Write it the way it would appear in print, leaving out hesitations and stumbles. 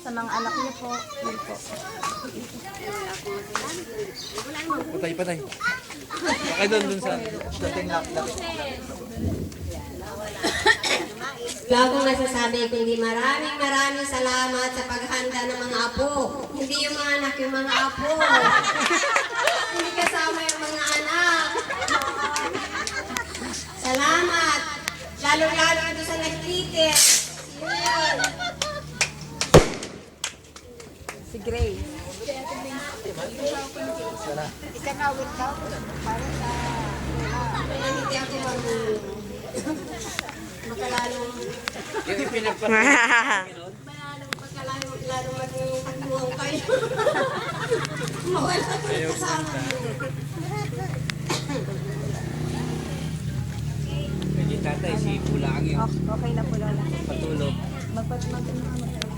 sa mga anak niyo po. Yun po. Patay, patay. Patay doon sa dating lock. Wala akong masasabi kundi maraming salamat sa paghanda ng mga apo. Hindi yung mga anak, yung mga apo. Hindi kasama yung mga anak. Salamat. Lalo-lalo ito sa nag-ticket. Sino yun? Si Grace. Ikanawit daw. Para sa... Kaya hindi ako makalalong Yung pinagpatuloy. lalong magbuwang kayo. Mawala ko yung kasama. Pwede tatay, si Pulang yung Okay na po, Lola. patulog. Magpatuloy na